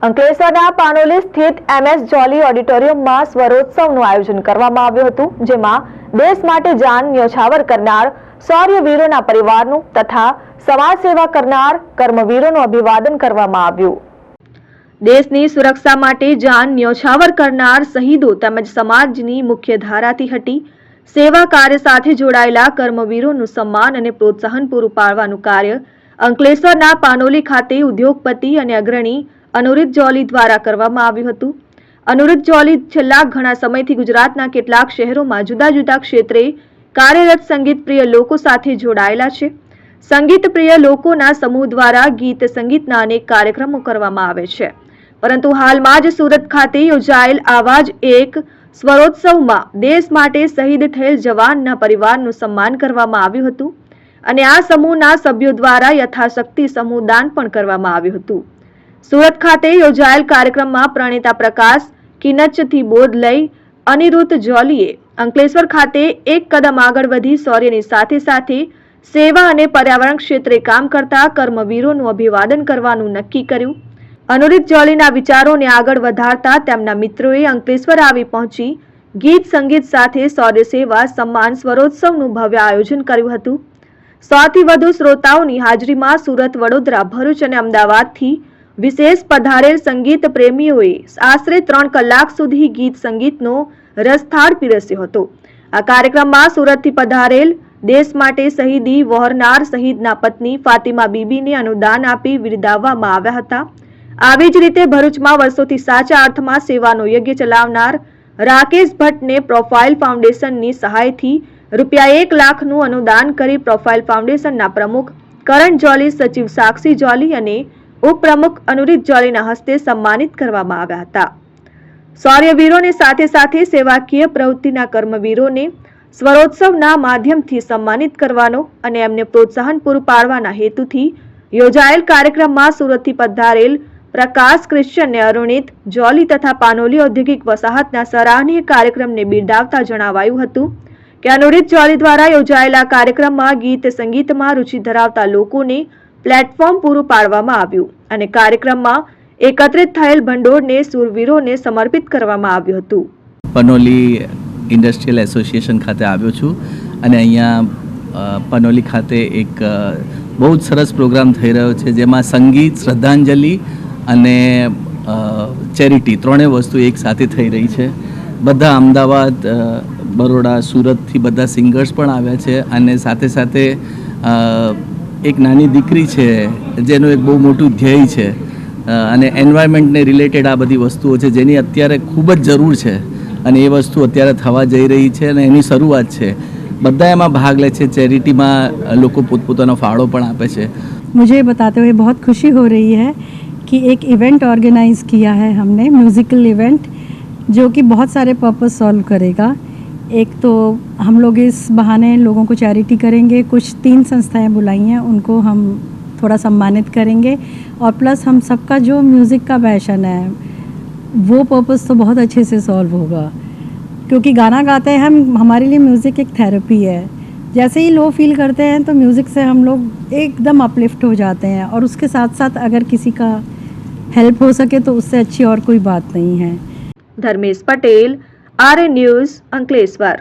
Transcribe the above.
અંકલેશ્વરના પાનોલી સ્થિત MS જોલી ઓડિટોરિયમમાં સ્વરોત્સવનું આયોજન કરવામાં આવ્યું હતું, જેમાં દેશ માટે જાન ન્યોછાવર કરનાર શૌર્યવીરોના પરિવારનું તથા સમાજ સેવા કરનાર કર્મવીરોનું અભિવાદન કરવામાં આવ્યું। દેશની સુરક્ષા માટે જાન ન્યોછાવર કરનાર શહીદો તેમજ સમાજની મુખ્ય ધારાથી હટી સેવા કાર્ય સાથે જોડાયેલા કર્મવીરોનું સન્માન અને પ્રોત્સાહન પૂરું પાડવાનું કાર્ય અંકલેશ્વરના પાનોલી ખાતે ઉદ્યોગપતિ અને અગ્રણી અનુરીત જોલી દ્વારા કરવામાં આવ્યું હતું। અનુરીત જોલી છેલ્લા ઘણા સમયથી ગુજરાતના કેટલાક શહેરોમાં જુદા જુદા ક્ષેત્રે કાર્યરત સંગીત પ્રિય લોકો સાથે જોડાયેલા છે। સંગીત પ્રિય લોકોના સમૂહ દ્વારા ગીત સંગીતના અનેક કાર્યક્રમો કરવામાં આવે છે, પરંતુ હાલમાં જ સુરત ખાતે યોજાયેલ આવા જ એક સ્વરોત્સવમાં દેશ માટે શહીદ થયેલ જવાનના પરિવારનું સન્માન કરવામાં આવ્યું હતું અને આ સમૂહના સભ્યો દ્વારા યથાશક્તિ સમૂહદાન પણ કરવામાં આવ્યું હતું। સુરત ખાતે યોજાયેલ કાર્યક્રમમાં પ્રણીતા પ્રકાશ કિનચથી બોધ લઈ અનિરુદ્ધ જોલીએ અંકલેશ્વર ખાતે એક કદમ આગળ વધી શૌર્યની સાથે સાથે સેવા અને પર્યાવરણ ક્ષેત્રે કામ કરતા કર્મવીરોનું અભિવાદન કરવાનું નક્કી કર્યું। અનુરીત જોલીના વિચારોને આગળ વધારતા તેમના મિત્રોએ અંકલેશ્વર આવી પહોંચી ગીત સંગીત સાથે શૌર્ય સેવા સન્માન સ્વરોત્સવનું ભવ્ય આયોજન કર્યું હતું। 100 થી વધુ શ્રોતાઓની હાજરીમાં સુરત, વડોદરા, ભરૂચ અને અમદાવાદથી વિશેષ પધારેલ સંગીત પ્રેમીઓએ આશરે 3 કલાક સુધી ગીત સંગીતનો રસથાળ પીરસ્યો હતો। આ કાર્યક્રમમાં સુરતથી પધારેલ દેશ માટે શહીદી વહોરનાર શહીદના પત્ની ફાતિમા બીબીને અનુદાન આપી બિરદાવવામાં આવ્યા હતા। આવી જ રીતે ભરૂચમાં વર્ષોથી સાચા અર્થમાં સેવાનો યજ્ઞ ચલાવનાર રાકેશ ભટ્ટને પ્રોફાઇલ ફાઉન્ડેશનની સહાયથી ₹1 લાખનું અનુદાન કરી પ્રોફાઇલ ફાઉન્ડેશનના પ્રમુખ કરણ જોલી, સચિવ સાક્ષી જોલી અને ઉપપ્રમુખ અનુરીત જોલીના હસ્તે સન્માનિત કરવામાં આવ્યા હતા। શૌર્યવીરોને સાથે સાથે સેવાકીય પ્રવૃત્તિના કર્મવીરોને સ્વરોત્સવના માધ્યમથી સન્માનિત કરવાનો અને એમને પ્રોત્સાહન પૂરું પાડવાના હેતુથી યોજાયેલ કાર્યક્રમમાં સુરતથી પધારેલ પ્રકાશ ક્રિશ્ચન અને અરુણિત જોલી તથા પાનોલી ઔદ્યોગિક વસાહતના સરાહનીય કાર્યક્રમને બિરદાવતા જણાવાયું હતું કે અનુરીત જોલી દ્વારા યોજાયેલા કાર્યક્રમમાં ગીત સંગીતમાં રુચિ ધરાવતા લોકોને પ્લેટફોર્મ પૂરું પાડવામાં આવ્યું અને કાર્યક્રમમાં એકત્રિત થયેલ ભંડોળને શૂરવીરોને સમર્પિત કરવામાં આવ્યું હતું। પનોલી ઇન્ડસ્ટ્રીયલ એસોસિએશન ખાતે આવ્યો છું અને અહીંયા પનોલી ખાતે એક બહુ જ સરસ પ્રોગ્રામ થઈ રહ્યો છે, જેમાં સંગીત, શ્રદ્ધાંજલિ અને ચેરિટી ત્રણેય વસ્તુ એક સાથે થઈ રહી છે। બધા અમદાવાદ, બરોડા, સુરતથી બધા સિંગર્સ પણ આવ્યા છે અને સાથે સાથે એક નાની દીકરી છે જેનું એક બહુ મોટું ધ્યેય છે અને એન્વાયરમેન્ટને રિલેટેડ આ બધી વસ્તુઓ છે જેની અત્યારે ખૂબ જ જરૂર છે અને એ વસ્તુ અત્યારે થવા જઈ રહી છે અને એની શરૂઆત છે। બધા એમાં ભાગ લે છે, ચેરિટીમાં લોકો પોતપોતાનો ફાળો પણ આપે છે। मुझे बताते हुए बहुत खुशी हो रही है कि एक इवेंट ऑर्गेनाइज किया है हमने, म्यूज़िकल इवेंट जो कि बहुत सारे पर्पस सॉल्व करेगा। एक तो हम लोग इस बहाने लोगों को चैरिटी करेंगे, कुछ 3 संस्थाएं बुलाई हैं, उनको हम थोड़ा सम्मानित करेंगे और प्लस हम सबका जो म्यूज़िक का पैशन है वो पर्पस तो बहुत अच्छे से सॉल्व होगा, क्योंकि गाना गाते हैं हम, हमारे लिए म्यूज़िक एक थेरेपी है। जैसे ही लो फील करते हैं तो म्यूज़िक से हम लोग एकदम अपलिफ्ट हो जाते हैं और उसके साथ साथ अगर किसी का हेल्प हो सके तो उससे अच्छी और कोई बात नहीं है। Dharmesh Patel, RN news, Ankleshwar.